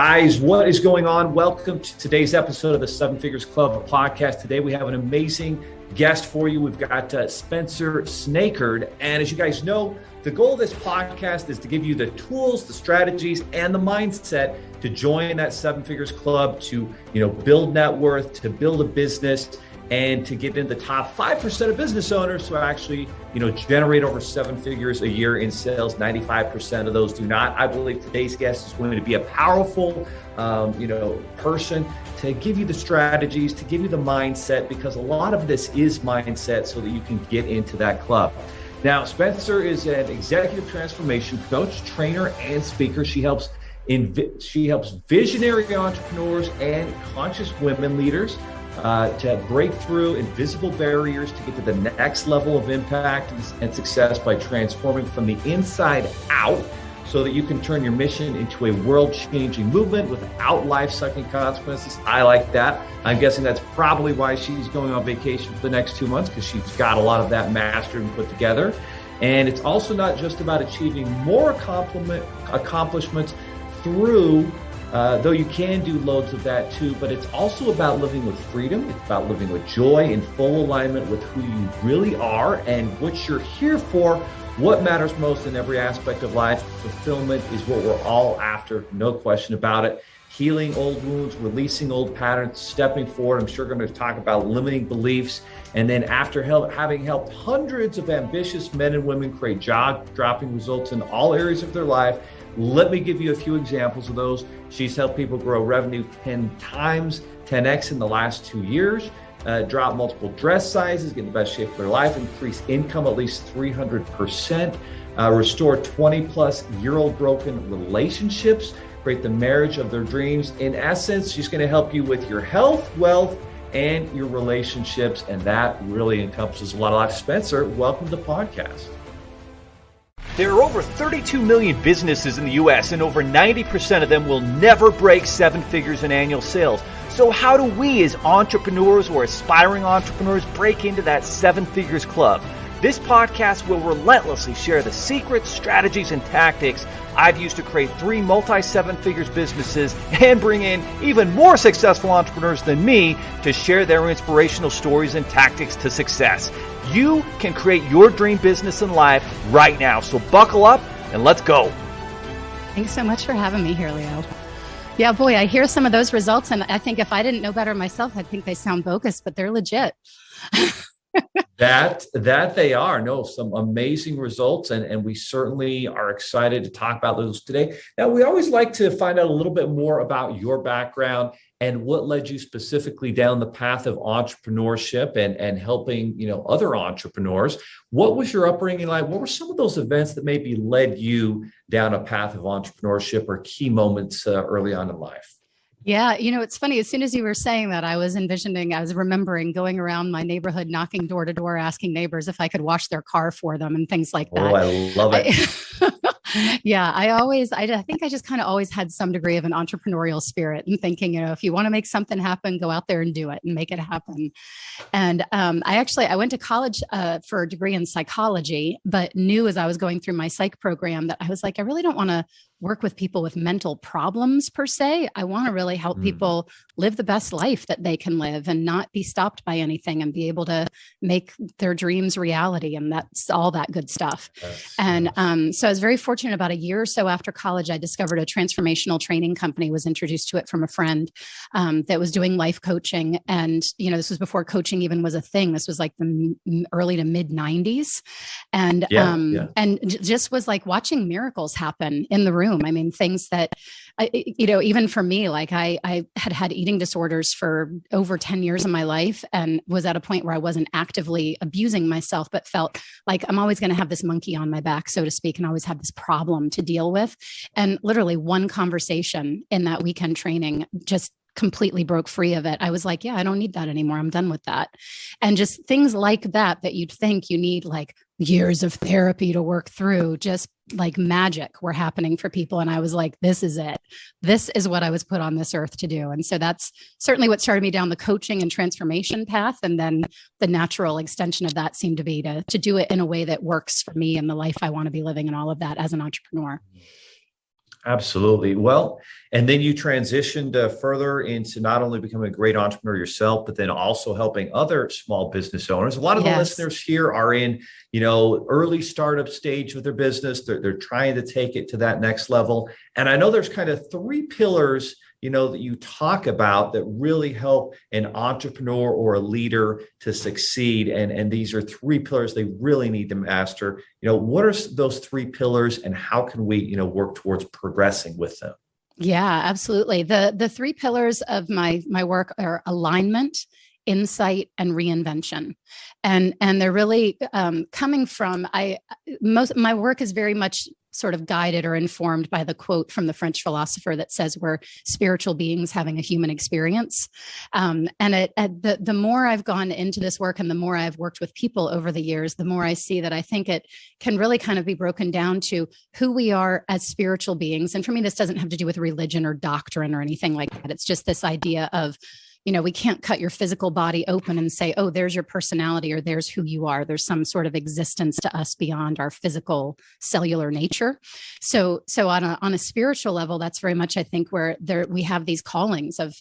Guys, what is going on? Welcome to today's episode of the Seven Figures Club podcast. Today we have an amazing guest for you. We've got Spencer SNAKARD. And as you guys know, the goal of this podcast is to give you the tools, the strategies, and the mindset to join that Seven Figures Club, to build net worth, to build a business, and to get in the top 5% of business owners who actually, generate over 7 figures a year in sales. 95% of those do not. I believe today's guest is going to be a powerful, person to give you the strategies, to give you the mindset, because a lot of this is mindset so that you can get into that club. Now, Spencer is an executive transformation coach, trainer, and speaker. She helps visionary entrepreneurs and conscious women leaders to break through invisible barriers to get to the next level of impact and success by transforming from the inside out, so that you can turn your mission into a world-changing movement without life-sucking consequences. I like that. I'm guessing that's probably why she's going on vacation for the next 2 months, because she's got a lot of that mastered and put together. And it's also not just about achieving more accomplishments through though you can do loads of that too, but it's also about living with freedom. It's about living with joy, in full alignment with who you really are and what you're here for, what matters most in every aspect of life. Fulfillment is what we're all after, no question about it. Healing old wounds, releasing old patterns, stepping forward. I'm sure we're going to talk about limiting beliefs. And then after having helped hundreds of ambitious men and women create jaw-dropping results in all areas of their life, let me give you a few examples of those. She's helped people grow revenue 10 times, 10x in the last 2 years, drop multiple dress sizes, get in the best shape of their life, increase income at least 300%, restore 20-plus-year-old broken relationships, create the marriage of their dreams. In essence, she's going to help you with your health, wealth, and your relationships, and that really encompasses a lot of life. Spencer, welcome to the podcast. There are over 32 million businesses in the U.S., and over 90% of them will never break 7 figures in annual sales. So how do we as entrepreneurs or aspiring entrepreneurs break into that 7 figures club? This podcast will relentlessly share the secrets, strategies, and tactics I've used to create 3 multi-7 figures businesses and bring in even more successful entrepreneurs than me to share their inspirational stories and tactics to success. You can create your dream business and life right now. So buckle up and let's go. Thanks so much for having me here, Leo. Yeah, boy, I hear some of those results, and I think if I didn't know better myself, I'd think they sound bogus, but they're legit. That they are. No, some amazing results, and we certainly are excited to talk about those today. Now, we always like to find out a little bit more about your background and what led you specifically down the path of entrepreneurship and helping other entrepreneurs. What was your upbringing like? What were some of those events that maybe led you down a path of entrepreneurship or key moments early on in life? Yeah, it's funny. As soon as you were saying that, I was remembering going around my neighborhood, knocking door to door, asking neighbors if I could wash their car for them and things like that. Oh, I love it. Yeah, I think I just kind of always had some degree of an entrepreneurial spirit and thinking, if you want to make something happen, go out there and do it and make it happen. And I went to college for a degree in psychology, but knew as I was going through my psych program that I was like, I really don't want to work with people with mental problems per se. I want to really help people live the best life that they can live and not be stopped by anything and be able to make their dreams reality. And that's all that good stuff. Yes. And so I was very fortunate. About a year or so after college, I discovered a transformational training company, was introduced to it from a friend that was doing life coaching. And, this was before coaching even was a thing. This was like the early to mid 90s. And, and just was like watching miracles happen in the room. I mean, things that, even for me, like I had eating disorders for over 10 years of my life and was at a point where I wasn't actively abusing myself, but felt like I'm always going to have this monkey on my back, so to speak, and always have this problem to deal with. And literally one conversation in that weekend training just completely broke free of it. I was like, yeah, I don't need that anymore. I'm done with that. And just things like that you'd think you need like years of therapy to work through, just like magic were happening for people. And I was like, this is it. This is what I was put on this earth to do. And so that's certainly what started me down the coaching and transformation path. And then the natural extension of that seemed to be to do it in a way that works for me and the life I want to be living and all of that as an entrepreneur. Absolutely. Well, And then you transitioned further into not only becoming a great entrepreneur yourself, but then also helping other small business owners. A lot of the listeners here are in, early startup stage of their business. They're trying to take it to that next level. And I know there's kind of three pillars that you talk about that really help an entrepreneur or a leader to succeed. And these are three pillars they really need to master. What are those three pillars and how can we, work towards progressing with them? Yeah, absolutely. The three pillars of my work are alignment, insight, and reinvention. And they're really coming from, my work is very much sort of guided or informed by the quote from the French philosopher that says we're spiritual beings having a human experience. The more I've gone into this work and the more I've worked with people over the years, the more I see that I think it can really kind of be broken down to who we are as spiritual beings. And for me, this doesn't have to do with religion or doctrine or anything like that. It's just this idea of, we can't cut your physical body open and say, oh, there's your personality or there's who you are. There's some sort of existence to us beyond our physical cellular nature. So on a spiritual level, that's very much, I think, where we have these callings of,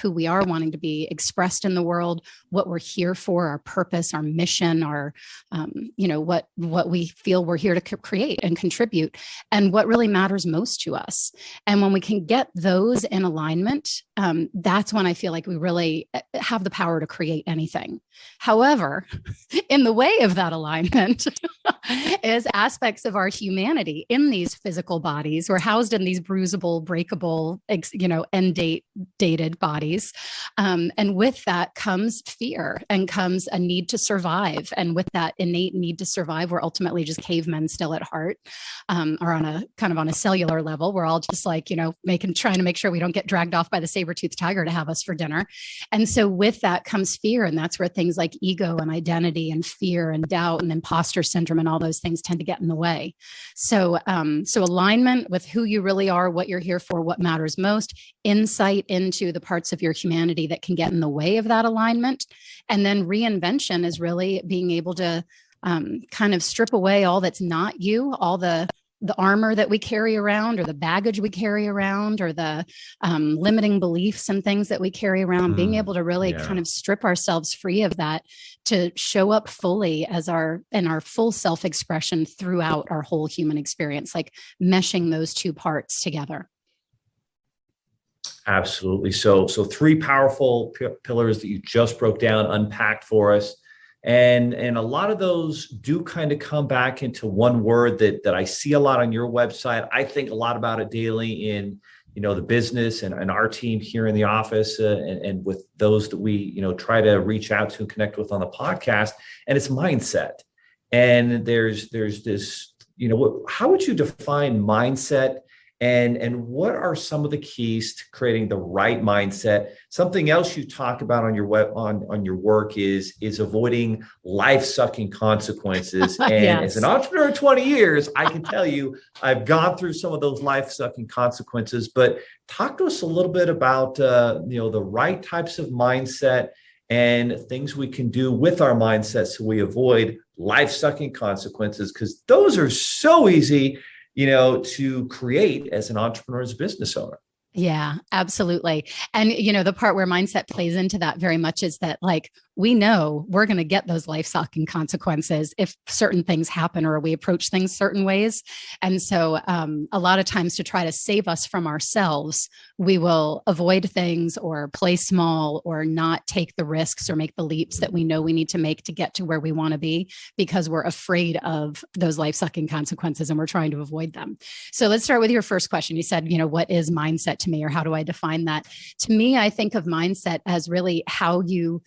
who we are wanting to be expressed in the world, what we're here for, our purpose, our mission, our, what we feel we're here to create and contribute, and what really matters most to us. And when we can get those in alignment, that's when I feel like we really have the power to create anything. However, in the way of that alignment is aspects of our humanity in these physical bodies. We're housed in these bruisable, breakable, dated bodies. And with that comes fear and comes a need to survive. And with that innate need to survive, we're ultimately just cavemen still at heart, or on a cellular level. We're all just like, trying to make sure we don't get dragged off by the saber-toothed tiger to have us for dinner. And so with that comes fear. And that's where things like ego and identity and fear and doubt and imposter syndrome and all those things tend to get in the way. So alignment with who you really are, what you're here for, what matters most, insight into the parts of your humanity that can get in the way of that alignment. And then reinvention is really being able to kind of strip away all that's not you, all the armor that we carry around, or the baggage we carry around, or the limiting beliefs and things that we carry around, being able to really kind of strip ourselves free of that to show up fully as our full self-expression throughout our whole human experience, like meshing those two parts together. Absolutely. So three powerful pillars that you just broke down, unpacked for us. And a lot of those do kind of come back into one word that I see a lot on your website. I think a lot about it daily in, the business and our team here in the office and with those that we, try to reach out to and connect with on the podcast. And it's mindset. And there's this, how would you define mindset? And what are some of the keys to creating the right mindset? Something else you talk about on your on your work is avoiding life-sucking consequences. And as an entrepreneur of 20 years, I can tell you I've gone through some of those life-sucking consequences. But talk to us a little bit about the right types of mindset and things we can do with our mindset so we avoid life-sucking consequences, because those are so easy to create as an entrepreneur, as a business owner. Yeah, absolutely. And, the part where mindset plays into that very much is that, like, we know we're going to get those life-sucking consequences if certain things happen or we approach things certain ways. And so a lot of times, to try to save us from ourselves, we will avoid things or play small or not take the risks or make the leaps that we know we need to make to get to where we want to be, because we're afraid of those life-sucking consequences and we're trying to avoid them. So let's start with your first question. You said, what is mindset to me, or how do I define that? To me, I think of mindset as really how you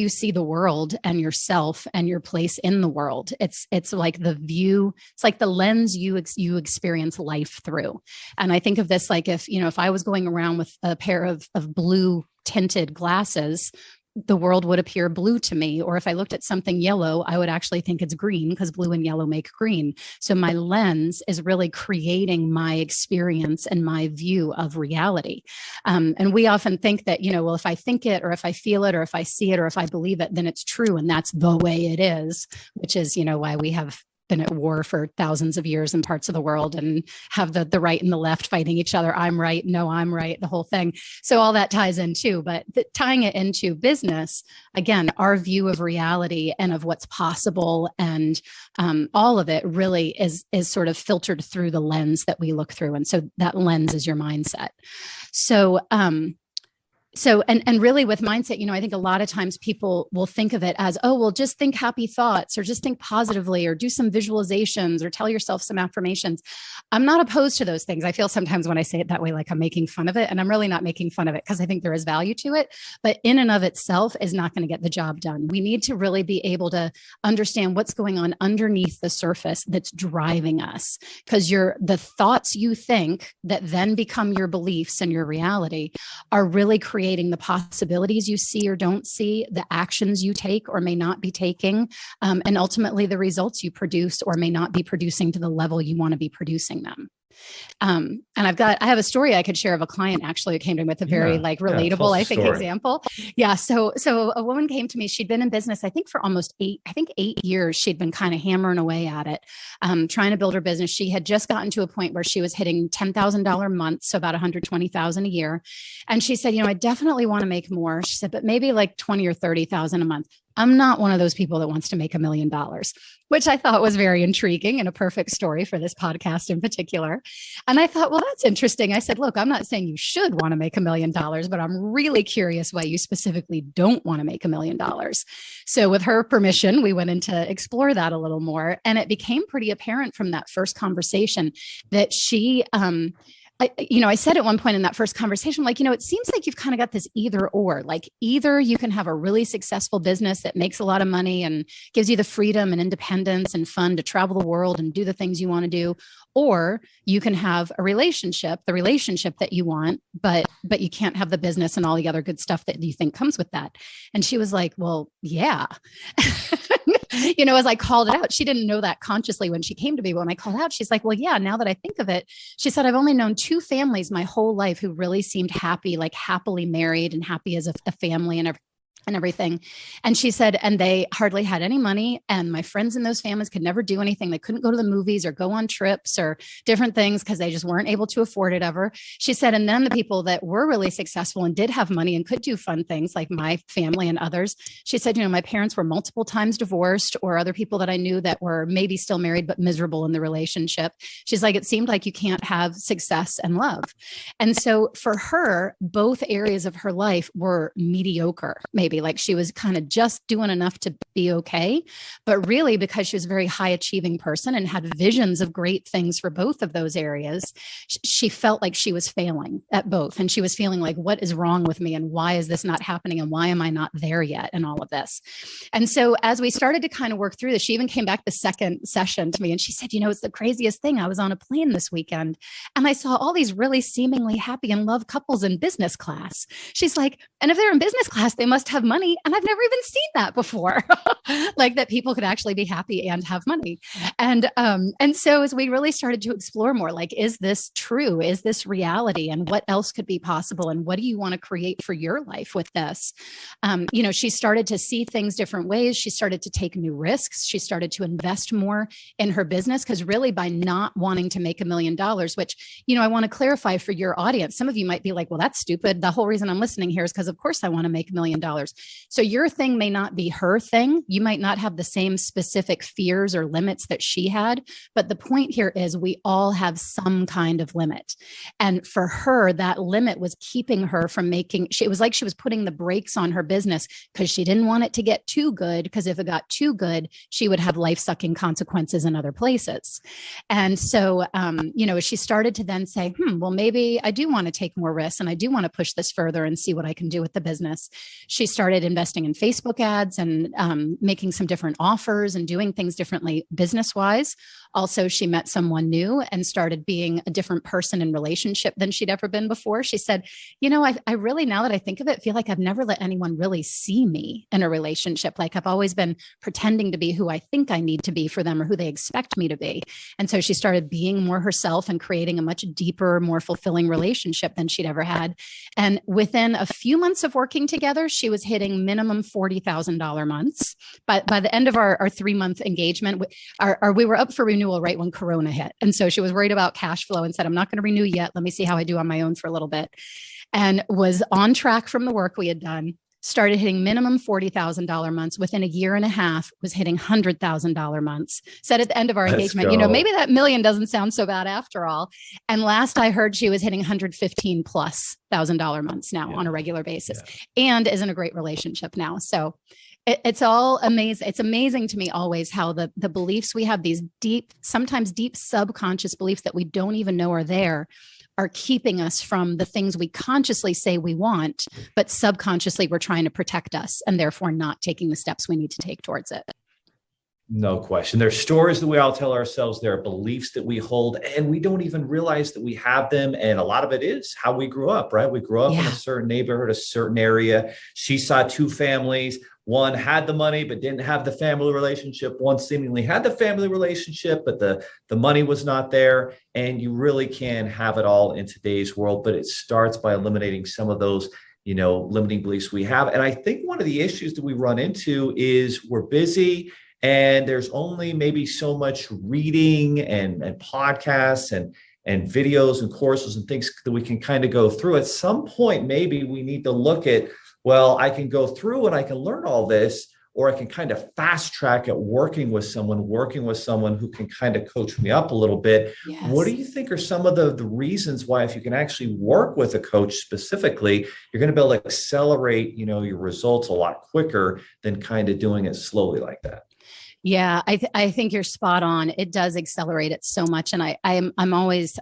see the world and yourself and your place in the world. It's like the view, it's like the lens you experience life through. And I think of this like if I was going around with a pair of blue tinted glasses, the world would appear blue to me. Or if I looked at something yellow, I would actually think it's green, because blue and yellow make green. So my lens is really creating my experience and my view of reality. And we often think that, if I think it, or if I feel it, or if I see it, or if I believe it, then it's true. And that's the way it is, which is, why we have been at war for thousands of years in parts of the world and have the right and the left fighting each other. I'm right. No, I'm right. The whole thing. So all that ties in too, but tying it into business, again, our view of reality and of what's possible and all of it really is sort of filtered through the lens that we look through. And so that lens is your mindset. And really with mindset, I think a lot of times people will think of it as, oh, well, just think happy thoughts or just think positively or do some visualizations or tell yourself some affirmations. I'm not opposed to those things. I feel sometimes when I say it that way, like I'm making fun of it, and I'm really not making fun of it because I think there is value to it, but in and of itself is not going to get the job done. We need to really be able to understand what's going on underneath the surface that's driving us, because the thoughts you think that then become your beliefs and your reality are really creating the possibilities you see or don't see, the actions you take or may not be taking, and ultimately the results you produce or may not be producing to the level you want to be producing them. And I have a story I could share of a client actually who came to me with a very relatable, I think, example. Yeah. So a woman came to me, she'd been in business, I think for almost 8 years. She'd been kind of hammering away at it, trying to build her business. She had just gotten to a point where she was hitting $10,000 a month. So about $120,000 a year. And she said, I definitely want to make more. She said, but maybe like 20 or 30,000 a month. I'm not one of those people that wants to make $1 million, which I thought was very intriguing and a perfect story for this podcast in particular. And I thought, well, that's interesting. I said, look, I'm not saying you should want to make $1 million, but I'm really curious why you specifically don't want to make $1 million. So with her permission, we went in to explore that a little more. And it became pretty apparent from that first conversation that she, I said at one point in that first conversation, like, it seems like you've kind of got this either or, like either you can have a really successful business that makes a lot of money and gives you the freedom and independence and fun to travel the world and do the things you want to do, or you can have the relationship that you want, but you can't have the business and all the other good stuff that you think comes with that. And she was like, well, yeah. As I called it out, she didn't know that consciously when she came to me. But when I called out, she's like, well, yeah, now that I think of it, she said, I've only known 2 families my whole life who really seemed happy, like happily married and happy as a family and everything. And she said, and they hardly had any money. And my friends in those families could never do anything. They couldn't go to the movies or go on trips or different things because they just weren't able to afford it ever. She said, and then the people that were really successful and did have money and could do fun things like my family and others, she said, my parents were multiple times divorced, or other people that I knew that were maybe still married, but miserable in the relationship. She's like, it seemed like you can't have success and love. And so for her, both areas of her life were mediocre, maybe. Like she was kind of just doing enough to be okay, but really because she was a very high achieving person and had visions of great things for both of those areas, she felt like she was failing at both. And she was feeling like, what is wrong with me? And why is this not happening? And why am I not there yet? And all of this. And so as we started to kind of work through this, she even came back the second session to me and she said, it's the craziest thing. I was on a plane this weekend and I saw all these really seemingly happy and love couples in business class. She's like, and if they're in business class, they must have money. And I've never even seen that before, like that people could actually be happy and have money. And so as we really started to explore more, like, is this true? Is this reality? And what else could be possible? And what do you want to create for your life with this? She started to see things different ways. She started to take new risks. She started to invest more in her business because really by not wanting to make $1 million, which, I want to clarify for your audience, some of you might be like, well, that's stupid. The whole reason I'm listening here is because of course I want to make $1 million. So your thing may not be her thing. You might not have the same specific fears or limits that she had. But the point here is we all have some kind of limit. And for her, that limit was keeping her from it was like she was putting the brakes on her business because she didn't want it to get too good. Because if it got too good, she would have life-sucking consequences in other places. And so, she started to then say, well, maybe I do want to take more risks and I do want to push this further and see what I can do with the business. She started investing in Facebook ads and making some different offers and doing things differently business-wise. Also, she met someone new and started being a different person in relationship than she'd ever been before. She said, I really, now that I think of it, feel like I've never let anyone really see me in a relationship. Like I've always been pretending to be who I think I need to be for them or who they expect me to be. And so she started being more herself and creating a much deeper, more fulfilling relationship than she'd ever had. And within a few months of working together, she was hitting minimum $40,000 months. But by the end of our 3-month engagement, we were up for renewal right when Corona hit. And so she was worried about cash flow and said, I'm not going to renew yet. Let me see how I do on my own for a little bit. And was on track from the work we had done. Started hitting minimum $40,000 months. Within a year and a half, was hitting $100,000 months. Said at the end of our engagement, maybe that million doesn't sound so bad after all. And last I heard, she was hitting $115,000+ months now on a regular basis, and is in a great relationship now. So it's all amazing. It's amazing to me always how the beliefs we have, these sometimes deep subconscious beliefs that we don't even know are there, are keeping us from the things we consciously say we want, but subconsciously we're trying to protect us and therefore not taking the steps we need to take towards it. No question. There's stories that we all tell ourselves. There are beliefs that we hold, and we don't even realize that we have them. And a lot of it is how we grew up, right? We grew up in a certain neighborhood, a certain area. She saw 2 families. One had the money, but didn't have the family relationship. One seemingly had the family relationship, but the money was not there. And you really can have it all in today's world, but it starts by eliminating some of those, limiting beliefs we have. And I think one of the issues that we run into is we're busy, and there's only maybe so much reading and podcasts and videos and courses and things that we can kind of go through. At some point, maybe we need to look at, well, I can go through and I can learn all this, or I can kind of fast track at working with someone who can kind of coach me up a little bit. Yes. What do you think are some of the reasons why, if you can actually work with a coach specifically, you're going to be able to accelerate, your results a lot quicker than kind of doing it slowly like that? Yeah, I think you're spot on. It does accelerate it so much. And I'm always,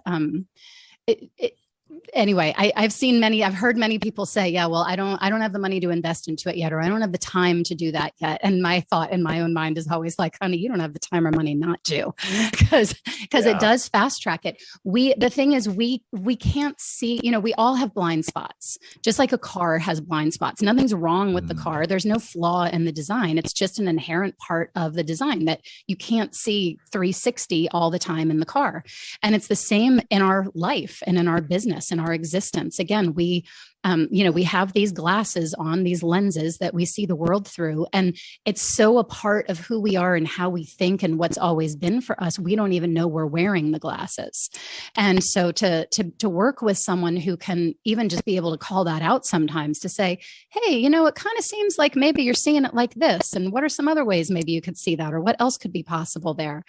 anyway, I've heard many people say, yeah, well, I don't have the money to invest into it yet, or I don't have the time to do that yet. And my thought in my own mind is always like, honey, you don't have the time or money not to, because it does fast track it. The thing is, we can't see, we all have blind spots, just like a car has blind spots. Nothing's wrong with the car. There's no flaw in the design. It's just an inherent part of the design that you can't see 360 all the time in the car. And it's the same in our life and in our business and our existence. Again, we have these glasses on, these lenses that we see the world through, and it's so a part of who we are and how we think and what's always been for us. We don't even know we're wearing the glasses. And so to work with someone who can even just be able to call that out sometimes, to say, hey, it kind of seems like maybe you're seeing it like this, and what are some other ways maybe you could see that, or what else could be possible there?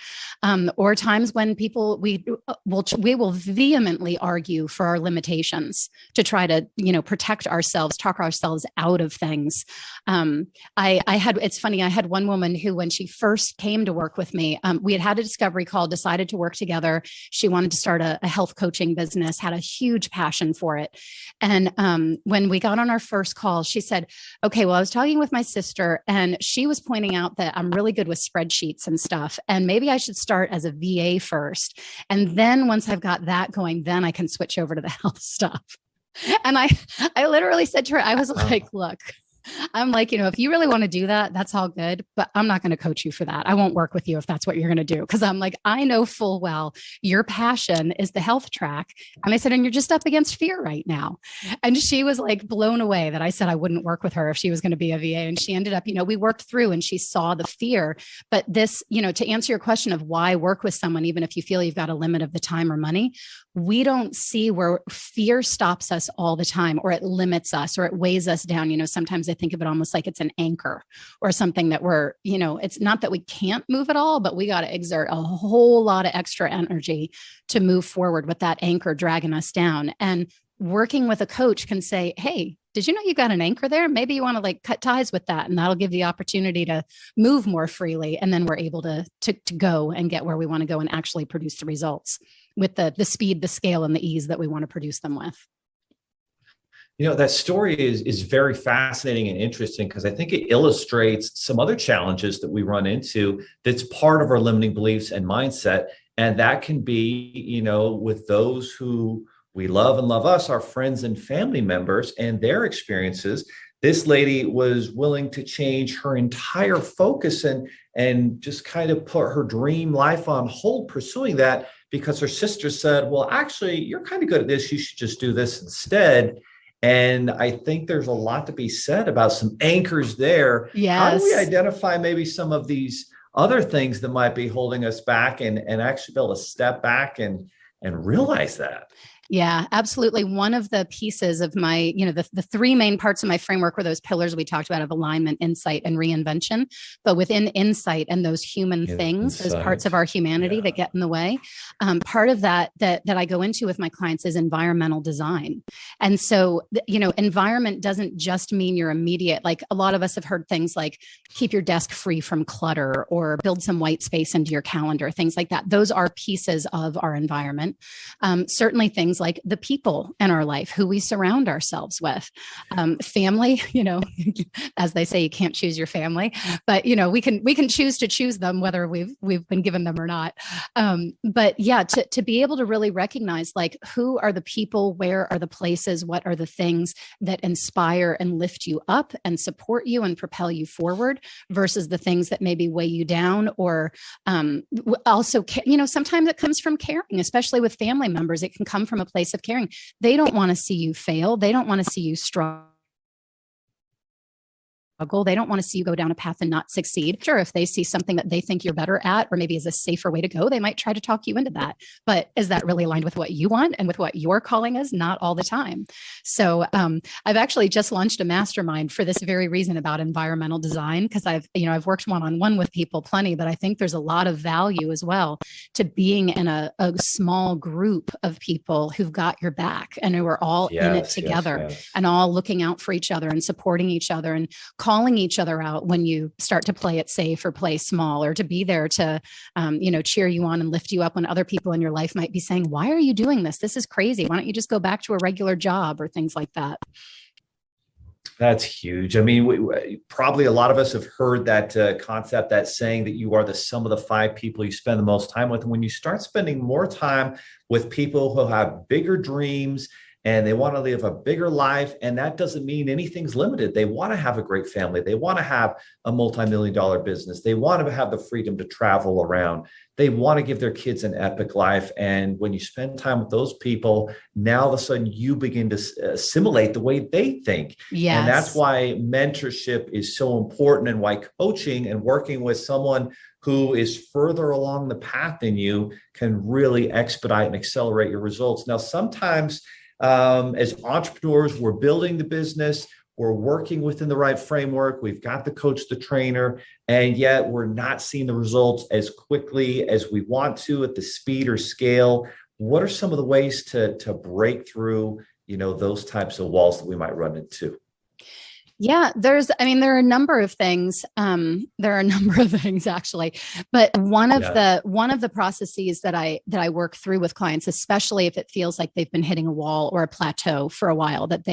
Or times when we will vehemently argue for our limitations to try to, protect ourselves, talk ourselves out of things. It's funny, I had one woman who, when she first came to work with me, we had a discovery call, decided to work together. She wanted to start a health coaching business, had a huge passion for it. And when we got on our first call, she said, okay, well, I was talking with my sister, and she was pointing out that I'm really good with spreadsheets and stuff, and maybe I should start as a VA first. And then once I've got that going, then I can switch over to the health stuff. And I literally said to her, I was like, look, I'm like, if you really want to do that, that's all good, but I'm not going to coach you for that. I won't work with you if that's what you're going to do. Cause I'm like, I know full well your passion is the health track. And I said, and you're just up against fear right now. And she was like blown away that I said I wouldn't work with her if she was going to be a VA. And she ended up, we worked through, and she saw the fear. But this, to answer your question of why work with someone, even if you feel you've got a limit of the time or money, we don't see where fear stops us all the time, or it limits us, or it weighs us down. Sometimes I think of it almost like it's an anchor or something that we're, it's not that we can't move at all, but we got to exert a whole lot of extra energy to move forward with that anchor dragging us down. And working with a coach can say, hey, did you know you got an anchor there? Maybe you want to cut ties with that, and that'll give the opportunity to move more freely. And then we're able to go and get where we want to go and actually produce the results with the speed, the scale, and the ease that we want to produce them with. That story is very fascinating and interesting, because I think it illustrates some other challenges that we run into that's part of our limiting beliefs and mindset. And that can be, with those who we love and love us, our friends and family members, and their experiences. This lady was willing to change her entire focus and just kind of put her dream life on hold pursuing that, because her sister said, well, actually, you're kind of good at this. You should just do this instead. And I think there's a lot to be said about some anchors there. How do we Yes. identify maybe some of these other things that might be holding us back and actually be able to step back and realize that? Yeah, absolutely. One of the pieces of my, the three main parts of my framework were those pillars we talked about of alignment, insight, and reinvention. But within insight and those human things, those parts of our humanity that get in the way, part of that I go into with my clients is environmental design. And so, environment doesn't just mean your immediate, like a lot of us have heard things like keep your desk free from clutter or build some white space into your calendar, things like that. Those are pieces of our environment. Certainly things like the people in our life, who we surround ourselves with, family, as they say, you can't choose your family, but we can choose to choose them, whether we've been given them or not. But yeah, to be able to really recognize, like, who are the people, where are the places, what are the things that inspire and lift you up and support you and propel you forward, versus the things that maybe weigh you down, or also, sometimes it comes from caring, especially with family members. It can come from a place of caring. They don't want to see you fail. They don't want to see you struggle. They don't want to see you go down a path and not succeed. Sure, if they see something that they think you're better at, or maybe is a safer way to go, they might try to talk you into that. But is that really aligned with what you want and with what your calling is? Not all the time. So I've actually just launched a mastermind for this very reason about environmental design, because I've worked one-on-one with people plenty, but I think there's a lot of value as well to being in a small group of people who've got your back and who are all in it together and all looking out for each other and supporting each other and calling each other out when you start to play it safe or play small, or to be there to, cheer you on and lift you up when other people in your life might be saying, why are you doing this? This is crazy. Why don't you just go back to a regular job, or things like that? That's huge. I mean, probably a lot of us have heard that concept, that saying that you are the sum of the five people you spend the most time with. And when you start spending more time with people who have bigger dreams and they want to live a bigger life, and that doesn't mean anything's limited. They want to have a great family. They want to have a multi-million-dollar business. They want to have the freedom to travel around. They want to give their kids an epic life. And when you spend time with those people, now all of a sudden you begin to assimilate the way they think. Yes. And that's why mentorship is so important, and why coaching and working with someone who is further along the path than you can really expedite and accelerate your results. Now, sometimes as entrepreneurs, we're building the business, we're working within the right framework, we've got the coach, the trainer, and yet we're not seeing the results as quickly as we want to at the speed or scale. What are some of the ways to break through, those types of walls that we might run into? Yeah, there are a number of things. There are a number of things, actually, but one of the processes that I work through with clients, especially if it feels like they've been hitting a wall or a plateau for a while, that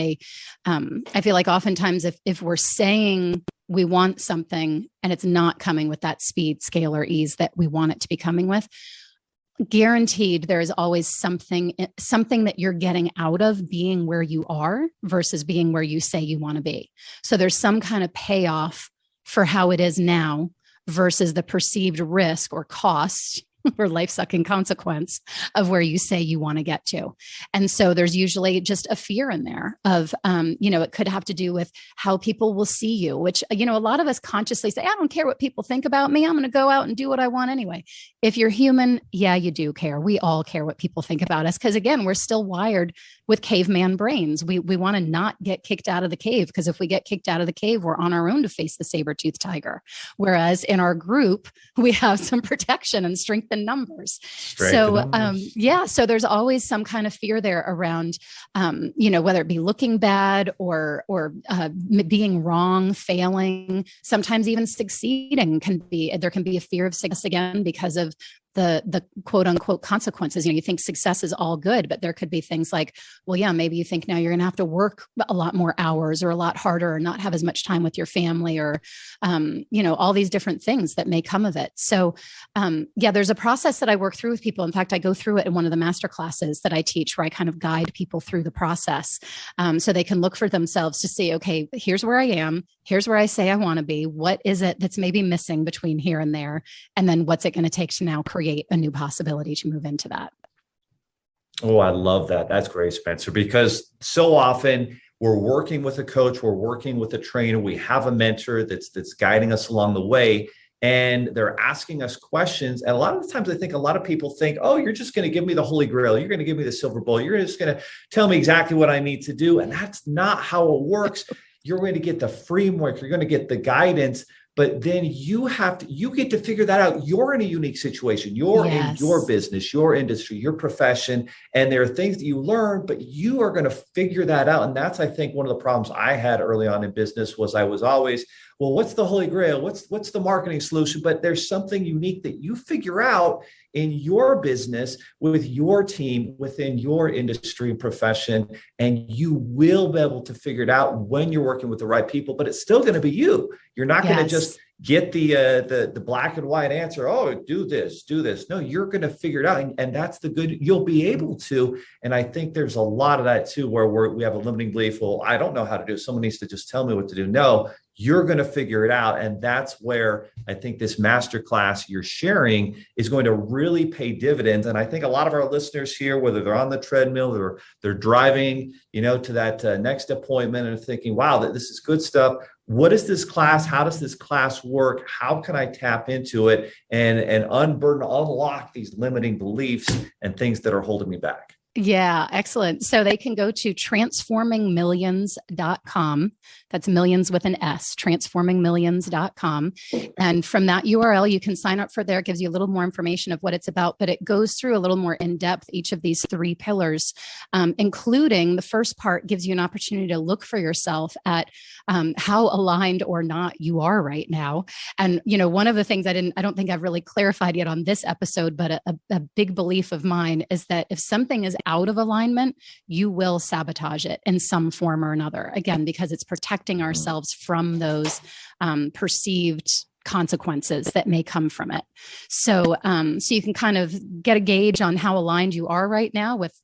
I feel like oftentimes if we're saying we want something and it's not coming with that speed, scale, or ease that we want it to be coming with, guaranteed there is always something that you're getting out of being where you are versus being where you say you want to be. So there's some kind of payoff for how it is now versus the perceived risk or cost or life-sucking consequence of where you say you want to get to. And so there's usually just a fear in there of, it could have to do with how people will see you, which, a lot of us consciously say, I don't care what people think about me. I'm going to go out and do what I want anyway. If you're human, yeah, you do care. We all care what people think about us. Because again, we're still wired with caveman brains. We want to not get kicked out of the cave, because if we get kicked out of the cave, we're on our own to face the saber-toothed tiger. Whereas in our group, we have some protection and strength in numbers. So there's always some kind of fear there around, whether it be looking bad or being wrong, failing, sometimes even succeeding there can be a fear of success again because of the quote unquote consequences. You think success is all good, but there could be things like, well, yeah, maybe you think now you're going to have to work a lot more hours or a lot harder or not have as much time with your family or, all these different things that may come of it. So, there's a process that I work through with people. In fact, I go through it in one of the master classes that I teach, where I kind of guide people through the process, so they can look for themselves to see, okay, here's where I am. Here's where I say I want to be. What is it that's maybe missing between here and there? And then what's it going to take to now create a new possibility to move into that? Oh, I love that. That's great, Spencer, because so often we're working with a coach, we're working with a trainer, we have a mentor that's guiding us along the way, and they're asking us questions. And a lot of the times I think a lot of people think, oh, you're just going to give me the Holy Grail. You're going to give me the silver bullet. You're just going to tell me exactly what I need to do. And that's not how it works. You're going to get the framework. You're going to get the guidance. But then you get to figure that out. You're in a unique situation. You're in your business, your industry, your profession, and there are things that you learn, but you are going to figure that out. And that's, I think, one of the problems I had early on in business was I was always, well, what's the Holy Grail? What's the marketing solution? But there's something unique that you figure out in your business with your team within your industry and profession, and you will be able to figure it out when you're working with the right people. But it's still going to be you. You're not going to just get the black and white answer. Oh, do this. No, you're going to figure it out, and that's the good. You'll be able to. And I think there's a lot of that too, where we have a limiting belief. Well, I don't know how to do it. Someone needs to just tell me what to do. No. You're going to figure it out. And that's where I think this masterclass you're sharing is going to really pay dividends. And I think a lot of our listeners here, whether they're on the treadmill or they're driving, to that next appointment and thinking, wow, this is good stuff. What is this class? How does this class work? How can I tap into it and unlock these limiting beliefs and things that are holding me back? Yeah, excellent. So they can go to transformingmillions.com. That's millions with an S, transformingmillions.com. And from that URL, you can sign up for there. It gives you a little more information of what it's about, but it goes through a little more in depth, each of these 3 pillars, including the first part gives you an opportunity to look for yourself at how aligned or not you are right now. And, one of the things I don't think I've really clarified yet on this episode, but a big belief of mine is that if something is out of alignment, you will sabotage it in some form or another. Again, because it's protecting ourselves from those perceived consequences that may come from it. So you can kind of get a gauge on how aligned you are right now with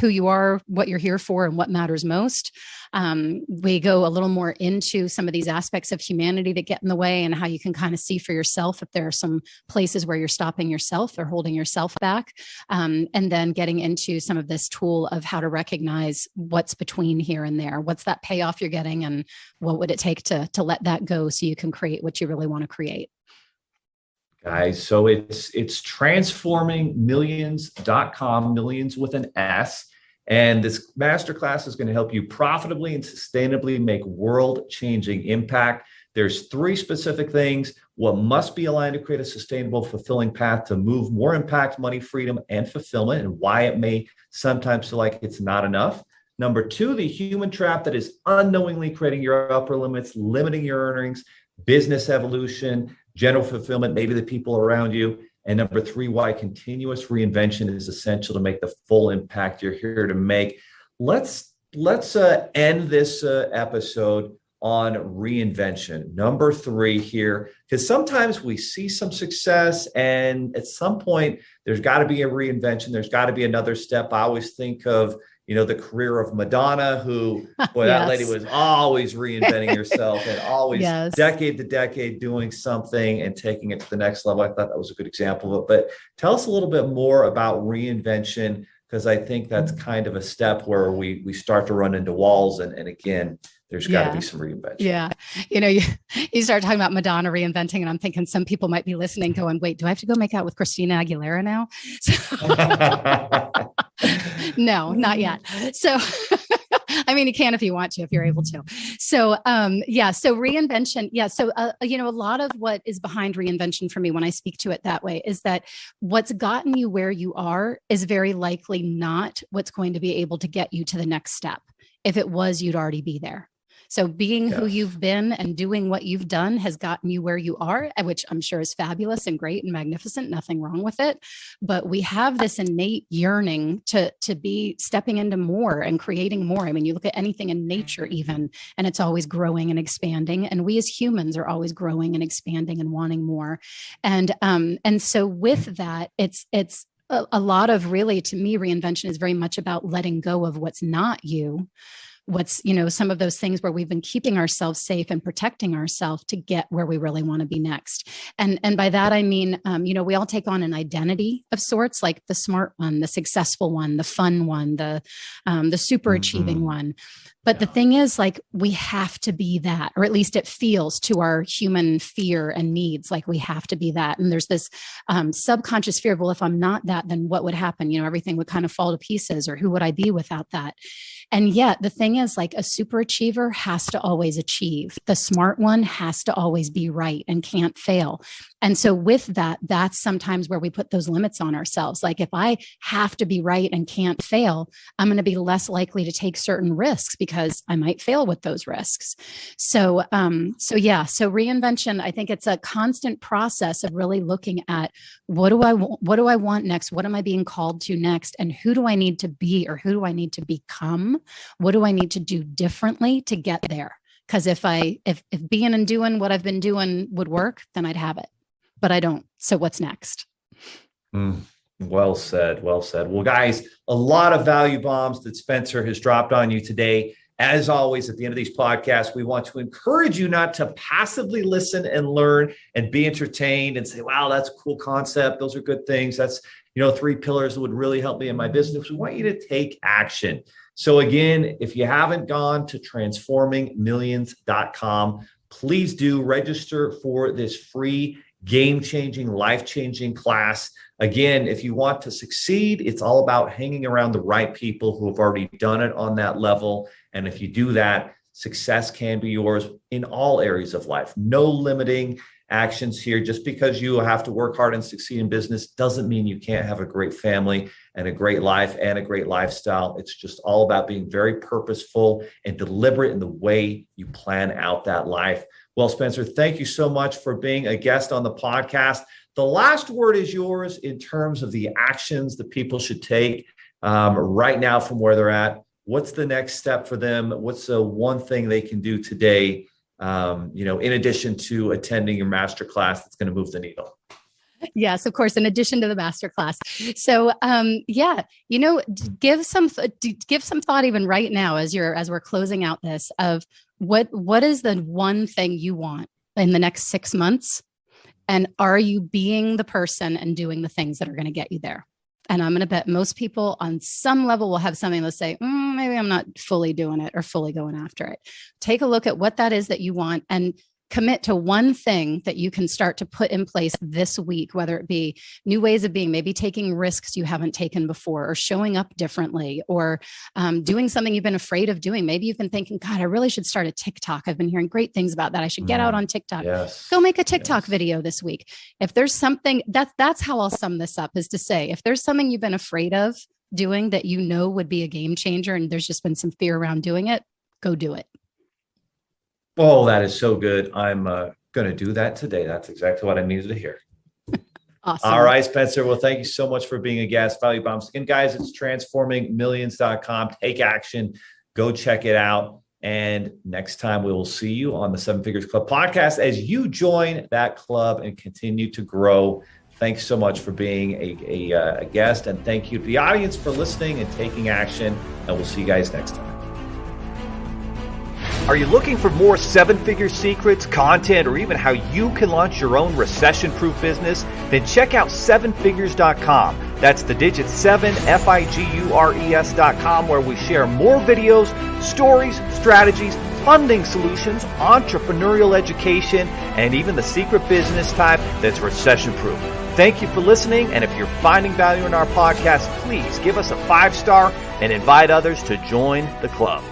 who you are, what you're here for, and what matters most. We go a little more into some of these aspects of humanity that get in the way and how you can kind of see for yourself if there are some places where you're stopping yourself or holding yourself back. And then getting into some of this tool of how to recognize what's between here and there. What's that payoff you're getting, and what would it take to let that go so you can create what you really want to create? Guys, so it's transformingmillions.com, millions with an S. And this masterclass is going to help you profitably and sustainably make world-changing impact. There's 3 specific things: what must be aligned to create a sustainable, fulfilling path to move more impact, money, freedom, and fulfillment, and why it may sometimes feel like it's not enough. Number 2, the human trap that is unknowingly creating your upper limits, limiting your earnings, business evolution, general fulfillment, maybe the people around you. And number 3, why continuous reinvention is essential to make the full impact you're here to make. Let's end this episode on reinvention. Number 3 here, because sometimes we see some success, and at some point there's got to be a reinvention. There's got to be another step. I always think of the career of Madonna, who, boy, that lady was always reinventing herself and always decade to decade doing something and taking it to the next level. I thought that was a good example of it. But tell us a little bit more about reinvention, because I think that's kind of a step where we start to run into walls. And again, there's got to be some reinvention. Yeah. You start talking about Madonna reinventing, and I'm thinking some people might be listening going, wait, do I have to go make out with Christina Aguilera now? No, not yet. So, I mean, you can if you want to, if you're able to. So, so reinvention. Yeah. So, a lot of what is behind reinvention for me when I speak to it that way is that what's gotten you where you are is very likely not what's going to be able to get you to the next step. If it was, you'd already be there. So being who you've been and doing what you've done has gotten you where you are, which I'm sure is fabulous and great and magnificent, nothing wrong with it. But we have this innate yearning to be stepping into more and creating more. I mean, you look at anything in nature even, and it's always growing and expanding. And we as humans are always growing and expanding and wanting more. And so with that, it's a lot of, really, to me, reinvention is very much about letting go of what's not you. What's, some of those things where we've been keeping ourselves safe and protecting ourselves to get where we really want to be next. And by that, I mean, we all take on an identity of sorts, like the smart one, the successful one, the fun one, the super achieving one. But the thing is, like, we have to be that, or at least it feels to our human fear and needs like we have to be that. And there's this subconscious fear of, well, if I'm not that, then what would happen? Everything would kind of fall to pieces, or who would I be without that? And yet the thing is, like, a super achiever has to always achieve. The smart one has to always be right and can't fail. And so with that, that's sometimes where we put those limits on ourselves. Like, if I have to be right and can't fail, I'm going to be less likely to take certain risks because I might fail with those risks. So reinvention, I think it's a constant process of really looking at what do I want next? What am I being called to next? And who do I need to be, or who do I need to become? What do I need to do differently to get there? Because if being and doing what I've been doing would work, then I'd have it. But I don't. So what's next? Well said. Well said. Well, guys, a lot of value bombs that Spencer has dropped on you today. As always, at the end of these podcasts, we want to encourage you not to passively listen and learn and be entertained and say, wow, that's a cool concept. Those are good things. That's, 3 pillars that would really help me in my business. We want you to take action. So again, if you haven't gone to transformingmillions.com, please do register for this free game-changing, life-changing class. Again, if you want to succeed, it's all about hanging around the right people who have already done it on that level. And if you do that, success can be yours in all areas of life. No limiting actions here. Just because you have to work hard and succeed in business doesn't mean you can't have a great family and a great life and a great lifestyle. It's just all about being very purposeful and deliberate in the way you plan out that life. Well, Spencer, thank you so much for being a guest on the podcast. The last word is yours in terms of the actions that people should take right now from where they're at. What's the next step for them? What's the one thing they can do today, in addition to attending your masterclass that's going to move the needle? Yes, of course. In addition to the masterclass. So, give some thought even right now as we're closing out this of what is the one thing you want in the next 6 months? And are you being the person and doing the things that are going to get you there? And I'm going to bet most people on some level will have something to say, maybe I'm not fully doing it or fully going after it. Take a look at what that is that you want and commit to one thing that you can start to put in place this week, whether it be new ways of being, maybe taking risks you haven't taken before, or showing up differently, or doing something you've been afraid of doing. Maybe you've been thinking, God, I really should start a TikTok. I've been hearing great things about that. I should get out on TikTok. Yes. Go make a TikTok video this week. If there's something, that's how I'll sum this up, is to say, if there's something you've been afraid of doing that would be a game changer, and there's just been some fear around doing it, go do it. Oh, that is so good. I'm going to do that today. That's exactly what I needed to hear. Awesome. All right, Spencer. Well, thank you so much for being a guest. Value Bombs. Again, guys, it's transformingmillions.com. Take action. Go check it out. And next time we will see you on the 7 Figures Club podcast as you join that club and continue to grow. Thanks so much for being a guest. And thank you to the audience for listening and taking action. And we'll see you guys next time. Are you looking for more 7-figure secrets, content, or even how you can launch your own recession-proof business? Then check out 7figures.com. That's the digit 7, FIGURES.com, where we share more videos, stories, strategies, funding solutions, entrepreneurial education, and even the secret business type that's recession-proof. Thank you for listening, and if you're finding value in our podcast, please give us a 5-star and invite others to join the club.